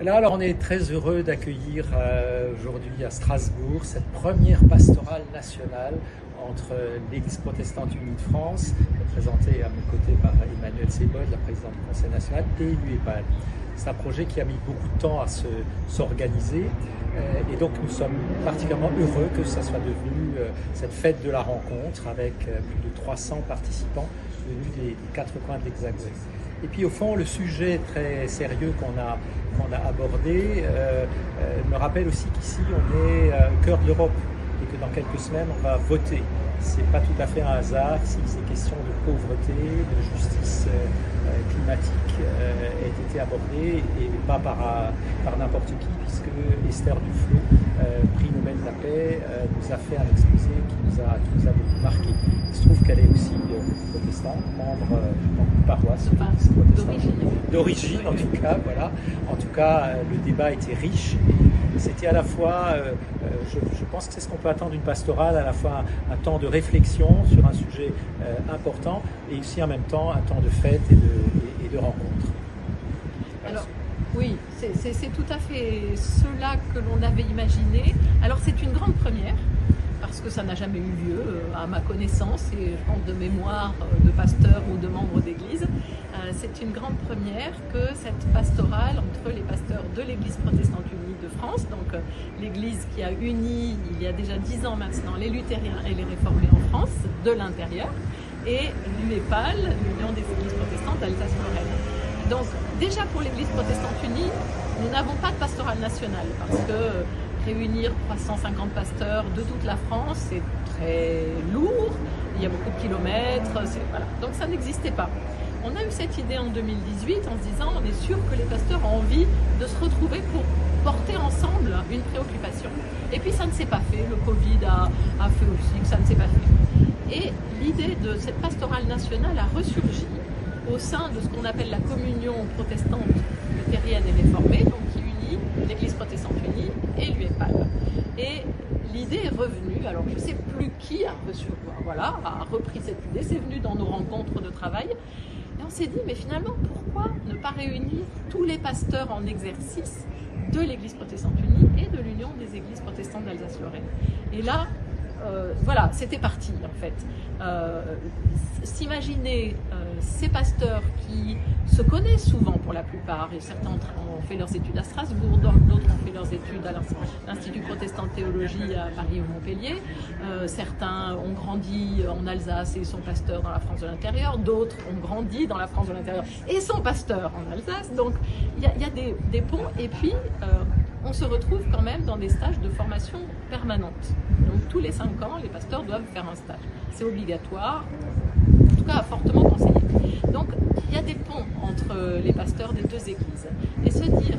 Là, alors, on est très heureux d'accueillir aujourd'hui à Strasbourg cette première pastorale nationale entre l'Église protestante unie de France, représentée à mes côtés par Emmanuel Sebod, la présidente du Conseil national, et l'UEPAL. C'est un projet qui a mis beaucoup de temps à s'organiser et donc nous sommes particulièrement heureux que ça soit devenu cette fête de la rencontre avec plus de 300 participants venus des quatre coins de l'Hexagone. Et puis au fond, le sujet très sérieux qu'on a abordé me rappelle aussi qu'ici on est au cœur de l'Europe et que dans quelques semaines on va voter. C'est pas tout à fait un hasard si ces questions de pauvreté, de justice climatique aient été abordées et pas par n'importe qui, puisque Esther Duflo, prix Nobel de la paix, nous a fait un exposé qui nous a beaucoup marqué. Il se trouve qu'elle est aussi protestante, membre d'une paroisse d'origine en tout cas, voilà. En tout cas, le débat était riche. C'était à la fois, je pense que c'est ce qu'on peut attendre d'une pastorale, à la fois un temps de réflexion sur un sujet important et aussi en même temps un temps de fête et de rencontre. Alors, oui, c'est tout à fait cela que l'on avait imaginé. Alors c'est une grande première, parce que ça n'a jamais eu lieu, à ma connaissance, et je pense de mémoire de pasteurs ou de membres d'église. C'est une grande première que cette pastorale entre les pasteurs de l'Église protestante unie de France, donc l'Église qui a uni il y a déjà 10 ans maintenant les luthériens et les réformés en France, de l'intérieur, et l'UEPAL, l'Union des Églises protestantes d'Alsace-Lorraine. Donc déjà pour l'Église protestante unie, nous n'avons pas de pastorale nationale, parce que réunir 350 pasteurs de toute la France, c'est très lourd, il y a beaucoup de kilomètres, voilà. Donc ça n'existait pas. On a eu cette idée en 2018 en se disant on est sûr que les pasteurs ont envie de se retrouver pour porter ensemble une préoccupation. Et puis ça ne s'est pas fait, le Covid a fait aussi que ça ne s'est pas fait. Et l'idée de cette pastorale nationale a ressurgi au sein de ce qu'on appelle la communion protestante luthérienne et réformée, donc qui unit l'Église protestante unie et l'UEPAL. Et l'idée est revenue, alors je ne sais plus qui a repris cette idée, c'est venu dans nos rencontres de travail, et on s'est dit, mais finalement, pourquoi ne pas réunir tous les pasteurs en exercice de l'Église protestante unie et de l'Union des Églises protestantes d'Alsace-Lorraine. Et là, voilà, c'était parti en fait. S'imaginer ces pasteurs qui se connaissent souvent pour la plupart, et certains ont fait leurs études à Strasbourg, d'autres ont fait leurs études à l'Institut protestant de théologie à Paris ou Montpellier, certains ont grandi en Alsace et sont pasteurs dans la France de l'intérieur, d'autres ont grandi dans la France de l'intérieur et sont pasteurs en Alsace, donc il y a des ponts, et puis on se retrouve quand même dans des stages de formation permanente. Donc tous les 5 ans, les pasteurs doivent faire un stage. C'est obligatoire, en tout cas fortement conseillé. Donc il y a des ponts entre les pasteurs des deux églises. Et se dire,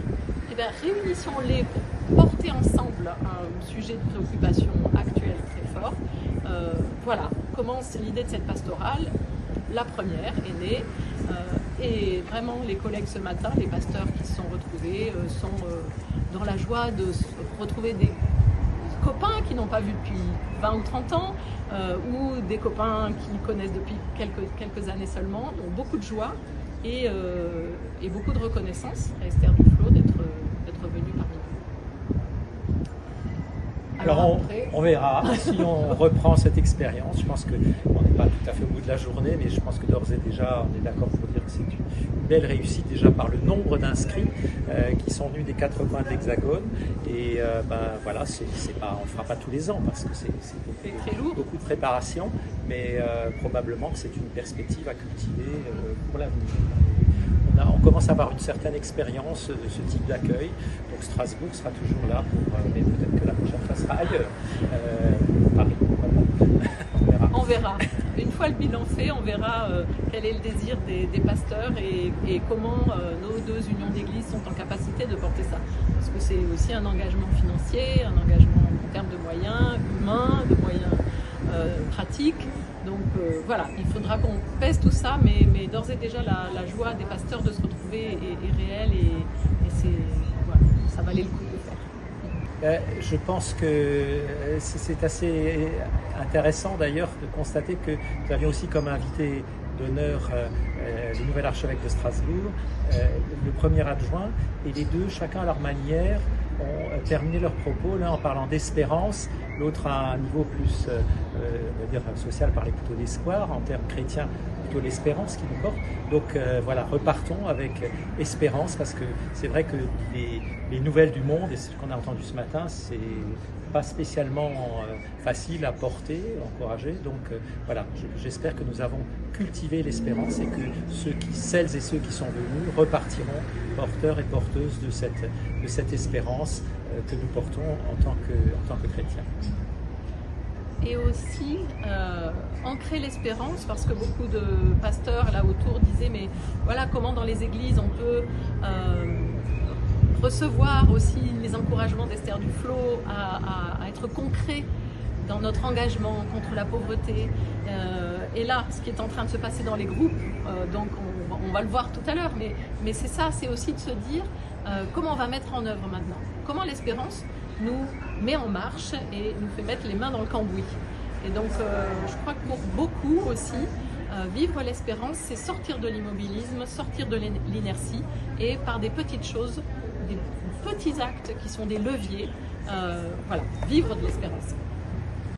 eh bien, réunissons-les pour porter ensemble un sujet de préoccupation actuel très fort. Voilà, commence l'idée de cette pastorale. La première est née. Et vraiment, les collègues ce matin, les pasteurs qui se sont retrouvés, sont dans la joie de se retrouver des copains qu'ils n'ont pas vus depuis 20 ou 30 ans, ou des copains qu'ils connaissent depuis quelques années seulement. Donc beaucoup de joie et beaucoup de reconnaissance à Esther Duflo d'être venue parmi nous. Alors on verra si on reprend cette expérience. Je pense qu'on n'est pas tout à fait au bout de la journée, mais je pense que d'ores et déjà, on est d'accord pour dire que c'est une belle réussite déjà par le nombre d'inscrits qui sont venus des 4 coins de l'Hexagone. Et voilà, on ne fera pas tous les ans parce que c'est beaucoup de préparation, mais probablement que c'est une perspective à cultiver pour l'avenir. On commence à avoir une certaine expérience de ce type d'accueil, donc Strasbourg sera toujours là, mais peut-être que la prochaine fois sera ailleurs. Paris, voilà. On verra. Une fois le bilan fait, on verra quel est le désir des pasteurs et comment nos 2 unions d'église sont en capacité de porter ça. Parce que c'est aussi un engagement financier, un engagement en termes de moyens humains, de moyens pratiques. Donc voilà, il faudra qu'on pèse tout ça, mais d'ores et déjà la joie des pasteurs de se retrouver est réelle et voilà, ça valait le coup de faire. Je pense que c'est assez intéressant d'ailleurs de constater que nous avions aussi comme invité d'honneur le nouvel archevêque de Strasbourg, le premier adjoint, et les deux, chacun à leur manière, ont terminé leur propos, l'un en parlant d'espérance, l'autre à un niveau plus on va dire social, parlait plutôt d'espoir, en termes chrétiens, plutôt l'espérance qui nous porte. Donc voilà, repartons avec espérance, parce que c'est vrai que les nouvelles du monde, et ce qu'on a entendu ce matin, c'est pas spécialement facile à porter, encourager. Donc voilà, j'espère que nous avons cultivé l'espérance et que celles et ceux qui sont venus repartiront porteurs et porteuses de cette espérance que nous portons en tant que chrétiens. Et aussi ancrer l'espérance, parce que beaucoup de pasteurs là autour disaient mais voilà comment dans les églises on peut recevoir aussi les encouragements d'Esther Duflo à être concret dans notre engagement contre la pauvreté. Et là, ce qui est en train de se passer dans les groupes, donc on va le voir tout à l'heure, mais c'est ça, c'est aussi de se dire comment on va mettre en œuvre maintenant, comment l'espérance nous met en marche et nous fait mettre les mains dans le cambouis. Et donc je crois que pour beaucoup aussi, vivre l'espérance, c'est sortir de l'immobilisme, sortir de l'inertie et par des petites choses, des petits actes qui sont des leviers, voilà, vivre de l'espérance.